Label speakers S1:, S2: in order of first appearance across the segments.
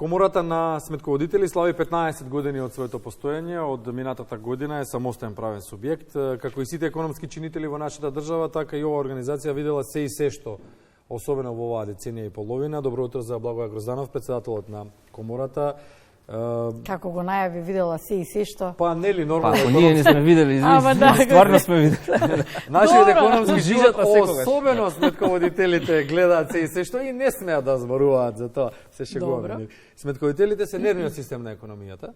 S1: Комората на сметководители слави 15 години од своето постоење, од минатата година е самостоен правен субјект. Како и сите економски чинители во нашата држава, така и оваа организација видела се и се што, особено во оваа деценија и половина. Добро утро за Благоја Грозданов, председателот на Комората.
S2: Како го најави, видела се и се што?
S1: Па нели нормално.
S3: Па ние не сме видели, стварно сме видели.
S1: Нашите економски живот, особено сметководителите, гледаат се и се што и не смеат да зборуваат за тоа. Се шегуваме. Сметководителите се нервниот систем на економијата.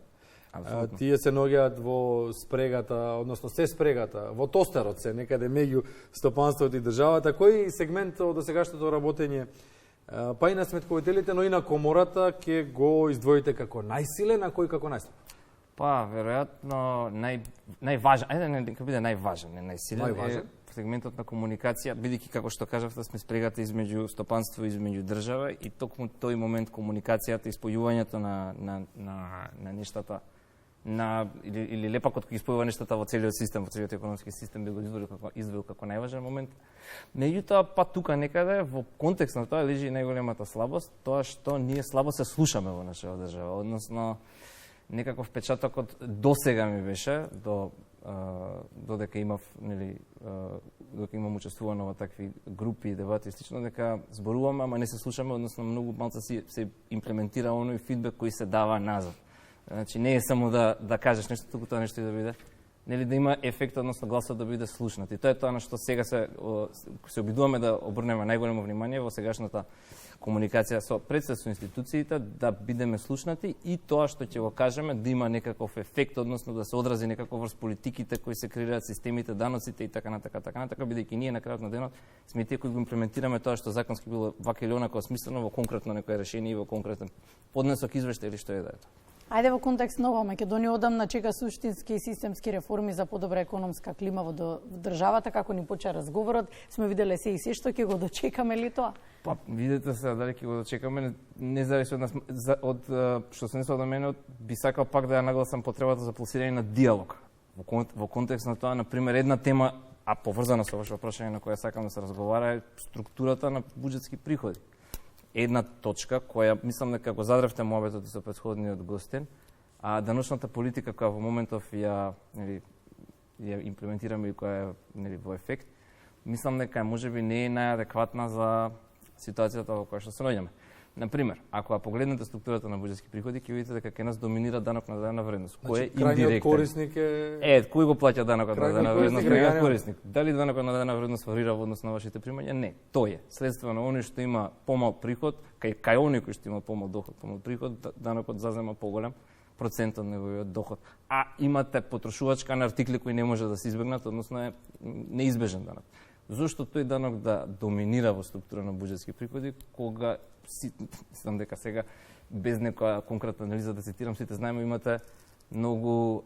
S1: Тие се наоѓаат во спрегата, односно се спрегата, во тостерот се, некаде меѓу стопанството и државата. Кој сегмент од досегашното работење, па и на сметководителите, но и на Комората, ќе го издвоите како најсилен, а кој како најслаб?
S3: Па, веројатно, најважен, ајде нека биде најважен, не најсилен,
S1: најважен?
S3: Сегментот на комуникација, бидејќи, како што кажавте, сме спрегата измеѓу стопанство и измеѓу држава и токму тој момент комуникацијата и спојувањето на нештата, или лепакот кој испојува нештата во целиот систем, во целиот економски систем, би го извел како најважен момент. Меѓутоа, па тука некаде, во контекст на тоа лежи најголемата слабост, тоа што ние слабо се слушаме во нашата држава, односно некаков впечатокот досега ми беше, додека имав, додека имам учествувано во такви групи и дебати и слично, дека зборуваме, ама не се слушаме, односно многу малку се имплементира оној фидбек кој се дава назад. Значи не е само да кажеш нешто, туку тоа нешто и да биде, нели да има ефект, односно гласот да биде слушнат. И тоа е тоа на што сега се обидуваме да обрнеме најголемо внимание во сегашната комуникација со со институциите, да бидеме слушнати и тоа што ќе го кажеме да има некаков ефект, односно да се одрази некако врз политиките кои се креираат, системите, даноците и така натака, бидејќи ние на крајот на денот сме тие кои го имплементираме тоа што законски било вака или онака осмислено во конкретно некое решение и во конкретен поднесок, извештај или што е да е тоа.
S2: Ајде во контекст на ова, Македонија одамна чека суштински и системски реформи за подобра економска клима во државата. Како ни почна разговорот, сме виделе се и се што, ќе го дочекаме ли тоа?
S3: Па, видете се дали ќе го дочекаме, не зависи од нас, од што се несува до мене, би сакал пак да ја нагласам потребата за пласирање на диалог. Во контекст на тоа, например, една тема, а поврзана со ваше прашање на која сакам да се разговара, е структурата на буџетски приходи. Една точка која мислам дека го задревте муабетот со претходниот гостин, а деношната политика која во моментов ја имплементираме и која е во ефект, мислам дека можеби не е најадекватна за ситуацијата во која што се наоѓаме. Например, ако погледнете структурата на буџетски приходи, ќе видите дека кај нас доминира данок на додадена вредност, кој е индиректен.
S1: Крајниот корисник е
S3: кој го плаќа данокот на додадена вредност? Крајниот корисник. Дали данокот на додадена вредност варира во однос на вашите примања? Не. Тој е следствено на оној што има помал приход, кај оној кој што има помал доход, помал приход, данокот зазема поголем процент од неговиот доход. А имате потрошувачка на артикли кои не може да се избегнат, односно е неизбежен данок. Зошто тој данок да доминира во структура на буџетски приходи, кога мислам дека сега без некоја конкретна анализа да цитирам, сите знаеме, имате многу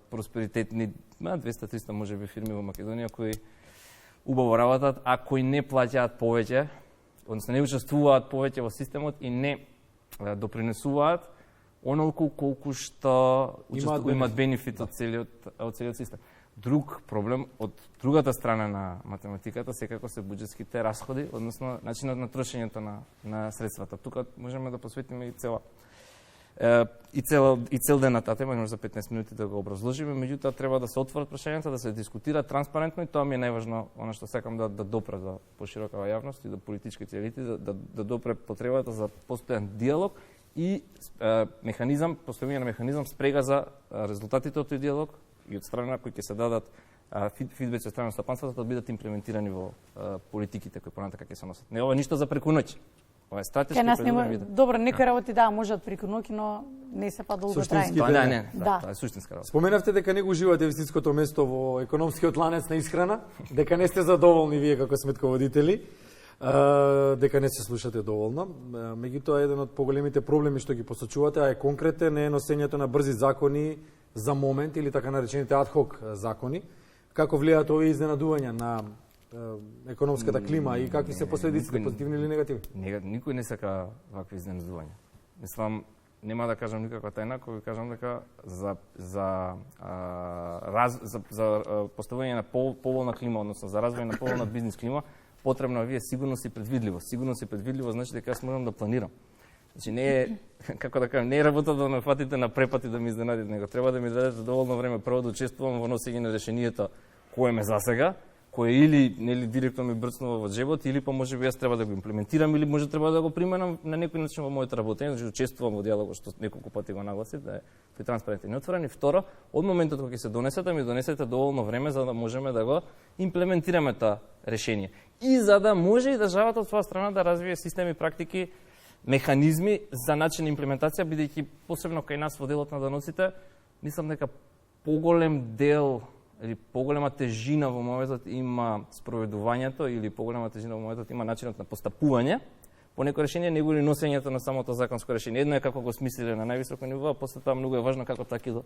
S3: просперитетни 200-300 можеби фирми во Македонија кои убаво работат, а кои не плаќаат повеќе, односно не учествуваат повеќе во системот и не допринесуваат онолку колку што имаат бенефит од целиот систем. Друг проблем од другата страна на математиката секако се буџетските расходи, односно начинот на трошењето на средствата. Тука можеме да посветиме и цел ден на таа тема, може за 15 минути да го образложиме, меѓутоа треба да се отворат прашањата, да се дискутира транспарентно и тоа ми е најважно, она што сакам да допре до поширокава јавност и до политичките елити, да допре потребата за постојан диалог и постојање на механизам спрега за резултатите од тој диалог и од страна кои ќе се дадат фидбек од страна на стопанството да бидат имплементирани во политиките кои понатака ќе се носат. Не ова ништо за преку ноќ. Ова е стратешки предвиден.
S2: Добро, некои работи можат преку ноќ, но не се па долго трајни.
S3: Тоа е суштинска работа.
S1: Споменавте дека не го уживате вистинското место во економскиот ланец на исхрана, дека не сте задоволни вие како сметководители, дека не се слушате доволно. Меѓутоа, еден од поголемите проблеми што ги посочувате, а е конкретен, е носењето на брзи закони за момент или така наречените адхок закони. Како влијаат овие изненадувања на економската клима и какви се последиците, позитивни или негативни?
S3: Никој не сака вакви изненадувања. Мислам, нема да кажам никаква тајна, кога кажам дека за поставување на поволна клима, односно за развој на поволна бизнис клима, потребно вие сигурност и предвидливост. Сигурност и предвидливост значи дека јас можам да планирам. Значи не е, како да кажам, не е работа да ме фатите на препати да ми изненадите, него треба да ми дадете доволно време прво да учествувам во носење на решението кое ме засега, кое или нели директно ми брцнува во джебот, или па можеби јас треба да го имплементирам, или може треба да го применам на некој начин во моето работење, значи учествувам во диалогот што неколку пати го нагласи, да е транспарентен и отворен. И второ, од моментот кога ќе се донесете, ми донесете доволно време за да можеме да го имплементираме тоа решение. И за да може и државата од своја страна да развие системи, практики, механизми за начин на имплементација, бидејќи посебно кај нас во делот на даноците, мислам дека поголем дел или поголема тежина во моментот има спроведувањето или поголема тежина во моментот има начинот на постапување по некој решение, него ли носењето на самото законско решение. Едно е како го смислиле на највисоко ниво, а после тоа многу е важно како така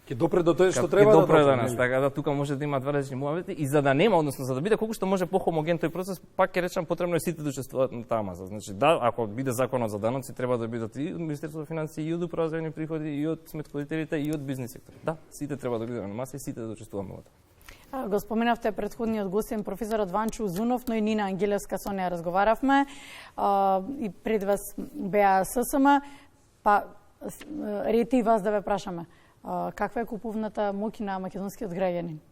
S1: ќе допре до тоа што треба
S3: да допре до нас, така да тука може да има два различни муабети и за да нема, односно за да биде колку што може похомоген тој процес, пак ќе речам потребно е сите да учествуваат на таа маса. Значи да, ако биде законот за даноци, треба да бидат и од Министерството за финансии, и од Управа за јавни приходи, и од сметководителите, и од бизнис сектор. Да, сите треба да бидат на маса и сите да учествуваме во тоа.
S2: Го споменавте претходниот гостин професорот Ванчо Узунов, но и Нина Ангелевска, со неја разговаравме и пред вас беа ССМ, па рети и вас да ве прашаме. Каква е купувната моќ на македонскиот граѓанин?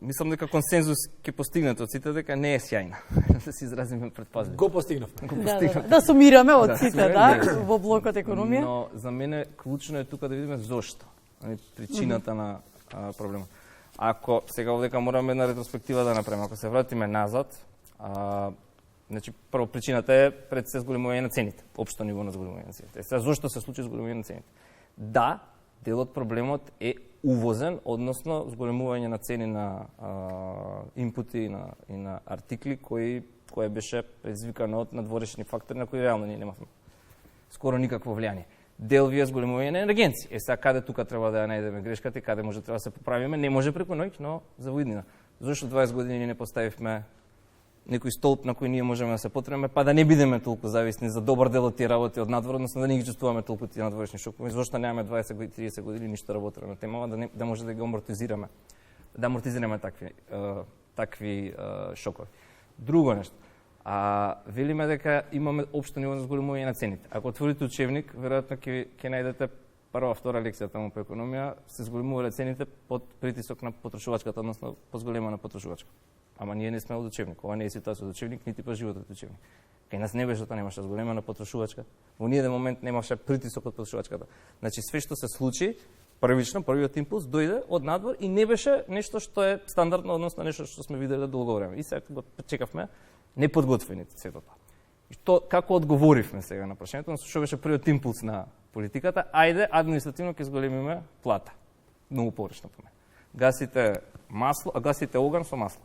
S3: Мислам дека консензус ќе постигнете од сите, дека не е сјајна. Да се изразиме предпазливо.
S1: Го постигнавме.
S2: Да сумираме од сите, во блокот економија.
S3: Но за мене клучно е тука да видиме зошто, причината на проблемот. Ако сега овдека мораме една ретроспектива да направиме, ако се вратиме назад, значи прво причината е пред се зголемување на цените, општо ниво на зголемување на цените. Сега зошто се случи зголемување на цените? Да, дел од проблемот е увозен, односно зголемување на цени на инпути и на артикли кој беше предизвикано од надворешни фактори на кои реално ние немавме скоро никакво влијание. Дел вие зголемување на енергенци. Сега каде тука треба да ја најдеме грешката и каде може треба да се поправиме, не може преку ноќ, но за воиднина. Зошто 20 години не поставивме некој столб на кој ние можеме да се потребаме, па да не бидеме толку зависни за добар дел од тие работи од надвор, односно да не ги чувствуваме толку тие надворешни шокови. Зошто немаме 20-30 години ништо работено на темава, да може да ги амортизираме, да амортизираме такви шокови. Друго нешто. Велиме дека имаме општо ниво на зголемување на цените. Ако отворите учебник, веројатно ќе најдете прва, втора лекција таму по економија, се зголемувале цените под притисок на потрошувачката, односно под зголемена потрошувачка. Ама ние не сме од учебник. Ова не е ситуација од учебник, нити па животот од учебник. Кај нас не беше тоа, немаше зголемена потрошувачка. Во ниеден момент немаше притисок од потрошувачката. Значи све што се случи, првиот импулс дојде од надвор и не беше нешто што е стандардно, односно нешто што сме виделе долго време. И сега го чекавме неподготвени сето тоа. И што како одговоривме сега на прашањето, што беше првиот импулс на политиката? Ајде административно ќе зголемиме плата. Многу погрешно по мене. Гасите оган со масло.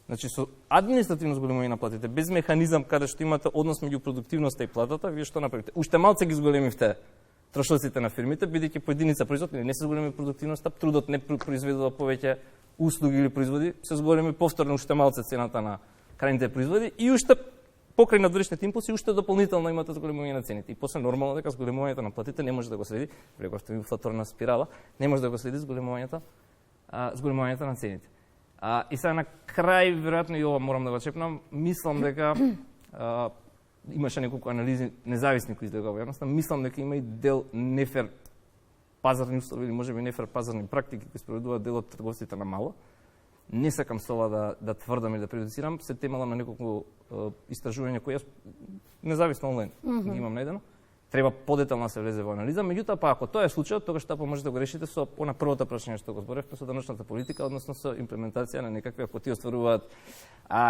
S3: Значи, со административно зголемување на платите, без механизам каде што имате однос меѓу продуктивноста и платата, вие што направите? Уште малце ги зголемивте трошоците на фирмите, бидејќи по единица производ не се зголеми продуктивноста, трудот не произведува повеќе услуги или производи, се зголеми повторно уште малце цената на крајните производи и уште покрај надворешните импулси уште дополнително имате зголемување на цените. И после нормално дека зголемувањето на платите не може да го следи, преку инфлаторна спирала, не може да го следи зголемувањето на цените. И сега на крај, веројатно и ова морам да го чепнам, мислам дека имаше неколку анализи независни кои излега во јавноста, мислам дека има и дел нефер пазарни услови или можеби нефер пазарни практики кои спроведуваат дел од трговците на мало. Не сакам со ова да тврдам или да предуцирам, се темала на неколку истражувања кои јас независно онлайн ги имам најдено. Треба подетално да се влезе во анализа, меѓутоа па ако тоа е случајот, тогаш таа можете да го решите со она првото прашање што го зборевме, со даночната политика, односно со имплементација на некакви, ако ти остваруваат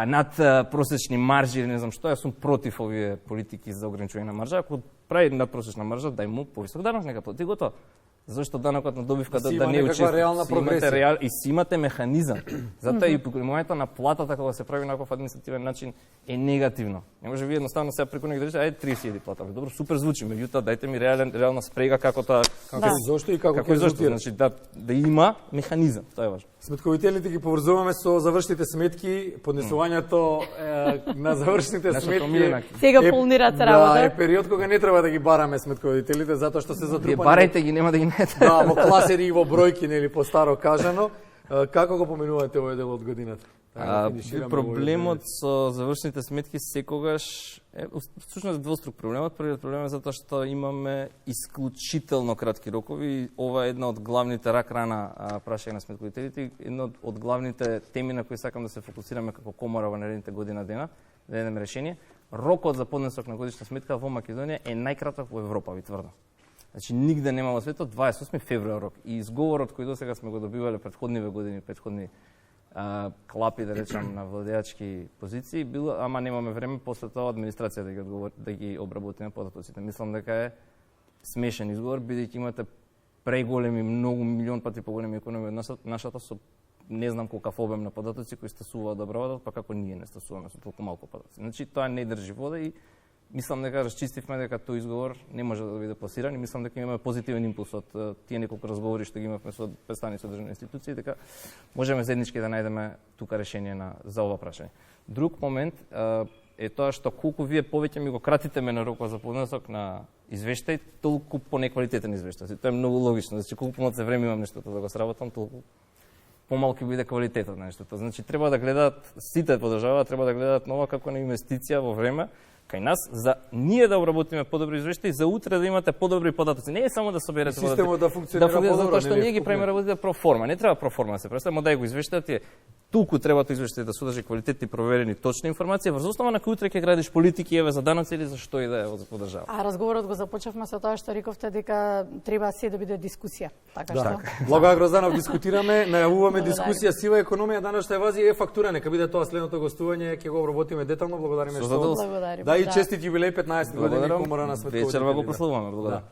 S3: над просечни маржи или не знам што, јас сум против овие политики за ограничување на маржа. Ако прави надпросечна маржа, дај му повисок данок, нека плати готово. Зашто данокот на добивка да не учествува и си имате механизам. Затоа и поголемувањето на платата кога се прави на таков административен начин е негативно. Не може ви едноставно сега преку некој да рече ајде 30.000 плата. Добро, супер звучи, меѓутоа дајте ми реална спрега како тоа
S1: зошто и како
S3: ќе резултира. Значи да има механизам, тоа е важно.
S1: Сметковителите ги поврзуваме со завршните сметки, поднесувањето на завршните сметки.
S2: Сега полнираат работа.
S1: Да, е период кога не треба да ги бараме сметковителите затоа што се затрупани.
S3: Барајте ги, нема да ги
S1: Да, во класери и во бројки, нели, по старо кажано. Како го поминувате овој дел од годината?
S3: Проблемот со завршените сметки секогаш е всушност двострук проблемот. Првиот проблем е затоа што имаме исклучително кратки рокови и ова е една од главните рак-рана прашања на сметковителите, една од главните теми на кои сакам да се фокусираме како комора во наредните година дена, да едеме решение. Рокот за поднесок на годишна сметка во Македонија е најкраток во Европа, ви тврдам. Значи нигде нема во светот 28 февруари рок. И изговорот кој досега сме го добивале претходниве години, претходни клапи, да речам, на владеачки позиции, било, ама немаме време после тоа администрација да ги обработиме податоците. Мислам дека е смешен изговор, бидејќи имате преголеми, многу милион пати поголеми економии од нашата со не знам колкав обем на податоци кои стасуваат да обработат, па како ние не стасуваме со толку малку податоци. Значи тоа не држи вода и мислам дека расчистивме дека тој изговор не може да биде пласиран и мислам дека имаме позитивен импулс од тие неколку разговори што ги имавме со представници од државни институции, дека можеме заеднички да најдеме тука решение за ова прашање. Друг момент е тоа што колку вие повеќе ми го кратите на рокот за поднесок на извештај, толку понеквалитетен извештај. Тоа е многу логично, значи колку помалку време имам нештото да го сработам, толку помалку биде квалитетот на нештото. Значи треба да гледаат сите по држава, треба да гледаат нова како на инвестиција во време кај нас, за ние да обработиме подобри извештаи, за утре да имате подобри податоци. Не е само да соберете податоци.
S1: Системот да функционира подобро,
S3: затоа што ние ги правиме работите проформа. Не треба проформа да се представи, дај го извештајте. Толку треба тоа извештај да содржи квалитетни, проверени, точни информации, врз основа на кои утре ќе градиш политики еве за даноци или за што и да е за подржава.
S2: А разговорот го започнавме со тоа што рековте дека треба се да биде дискусија. Така што.
S1: Благоја Грозданов, дискутираме, најавуваме дискусија сива економија, данас што е вази е фактура, нека биде тоа следното гостување, ќе го обработиме детално. Благодариме што.
S2: Благодариме.
S1: Да и честит јубилеј 15 години Комора на сметковите.
S3: Вечерва го прославуваме, благодарам.